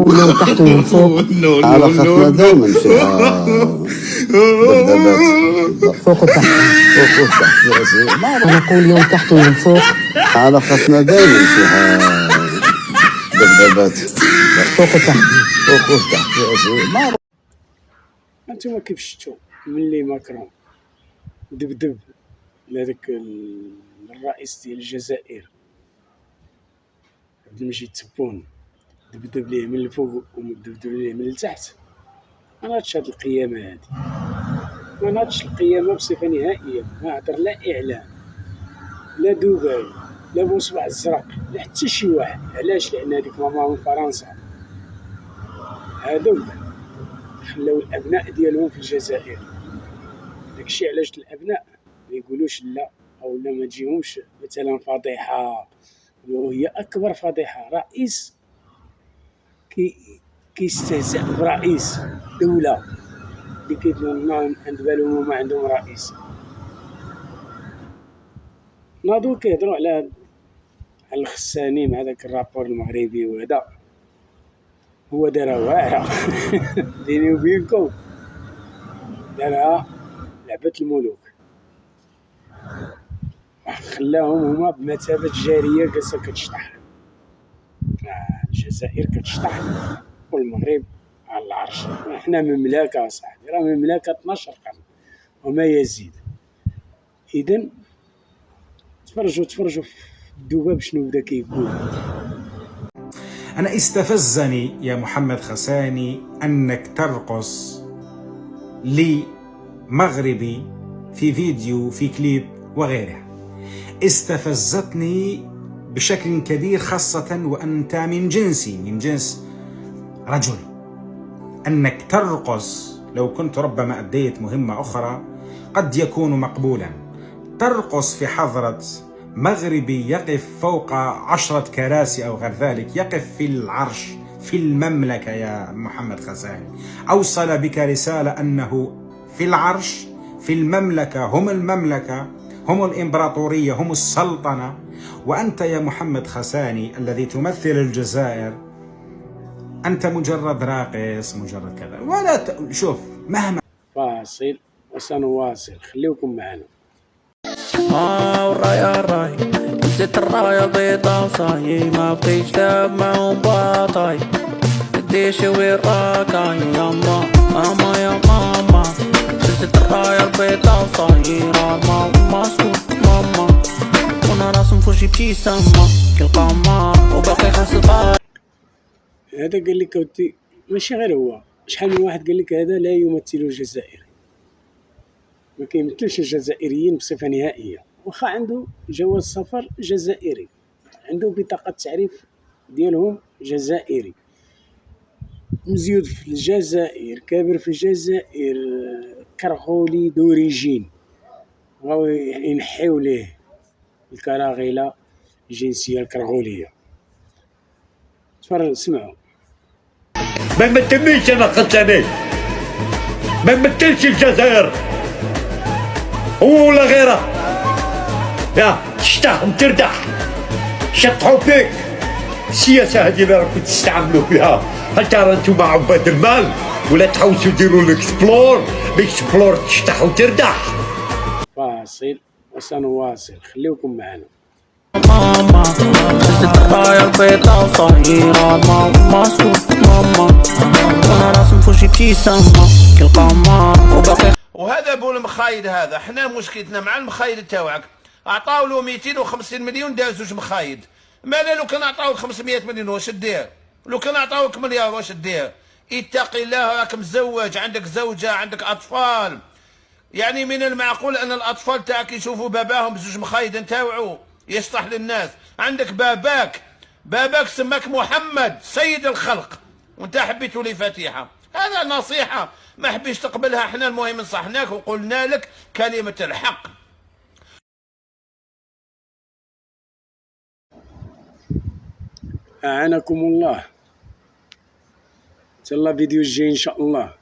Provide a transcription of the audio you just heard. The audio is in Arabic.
كل يوم تحت ومن فوق. علاقتنا دائما فيها ذبذبات فوق وتحت. فوق وتحت. أنا كل يوم تحت ومن فوق. علاقتنا دائما فيها ذبذبات فوق وتحت. فوق وتحت. انتما كيف شفتوا ملي ماكرون دبدب لهذاك الرئيس ديال الجزائر عبد المجيد تبون، دبدب ليه من الفوق ودبدب ليه من التحت، ما ناضش هاد القيامة هادي، ما ناضش القيامة بصفة نهائية. ما هدر لا إعلام لا دبي لا بوصبع الزرق لا حتى شي واحد. علاش؟ لأن هاديك ماما من فرنسا هادوك خلاو الأبناء ديالهم في الجزائر. داكشي علاش الأبناء ما يقولوش لا، أو لا ما تجيهمش مثلا فضيحة، وهي أكبر فضيحة. رئيس كيستهزأ برئيس دولة اللي كيظن عند بالهم هما عندهم رئيس. ناضو كيهضروا على الخساني مع داك الرابور المغربي، وهذا هو دارها واعرة بيني وبينكم، دارها لعبة الملوك، خلاهم هما بمثابة جارية جالسة كتشطح. الجزائر كتشطح والمغرب على العرش. احنا مملكة صاحبي، راه مملكة 12 قرن وما يزيد. إذن تفرجوا في الذباب شنو بدا كيقول. أنا استفزني يا محمد خساني أنك ترقص لمغربي في فيديو في كليب وغيره. استفزتني بشكل كبير، خاصة وأنت من جنسي، من جنس رجل. أنك ترقص، لو كنت ربما أديت مهمة أخرى قد يكون مقبولا. ترقص في حضرة مغربي يقف فوق 10 كراسي أو غير ذلك، يقف في العرش في المملكة. يا محمد خساني، أوصل بك رسالة أنه في العرش في المملكة، هم المملكة، هم الإمبراطورية، هم السلطنة. وأنت يا محمد خساني الذي تمثل الجزائر، أنت مجرد راقص، مجرد كذا. ولا شوف، مهما فاصل وسنواصل، خليكم معنا. والراية الراي زدت الراية البيضا صاي، ما بقيتش تاب معهم باطاي، قديش وين راكاي ياما ماما يا ماما. زدت الراية البيضا صايرة ماما سكوت ماما، وانا راسم في وجهي ابتسامة كالقمر وباقي خاص البار. هذا قال لك ودي ماشي غير هو، شحال من واحد قال لك هذا لا يمثل الجزائر، ما كيمثلش الجزائريين بصفة نهائية. واخا عنده جواز سفر جزائري، عنده بطاقة تعريف ديالهم جزائري، مزيود في الجزائر، كابر في الجزائر، كرغولي دوريجين، بغاو ينحيو ليه الكراغيلة الجنسية الكرغولية. تفرج سمعوا. ما يمثلنيش انا خساني، ما يمثلش الجزائر هو ولا غيره. يا تشتاح وتردح، شطحوا فيك. السياسة هذه اللي راكم تستعملوا فيها، هل ترى انتوما عباد المال ولا تحوسوا ديروا الاكسبلور تشطح وتردح؟ فاصل وسنواصل، خليكم معنا. ماما زدت الراية البيضا صايرة ماما سكوت ماما، وانا راسم في وجهي ابتسامة كالقمر وباقي. وهذا بو المخايد هذا، حنا مشكلتنا مع المخايد تاوعك. عطاو له 250 مليون دار زوج مخايد. مالا لو كان عطاوك 500 مليون واش دير؟ لو كان عطاوك مليار واش دير؟ اتقي الله، راك مزوج، عندك زوجة، عندك أطفال. يعني من المعقول أن الأطفال تاعك يشوفوا باباهم بزوج مخايد نتاوعو يشطح للناس. عندك باباك سماك محمد سيد الخلق، وانت حبيتوا لي فاتحة. هذا نصيحة ما حبيش تقبلها، احنا المهم نصحناك وقلنا لك كلمة الحق. أعانكم الله، إن شاء الله فيديو الجاي إن شاء الله.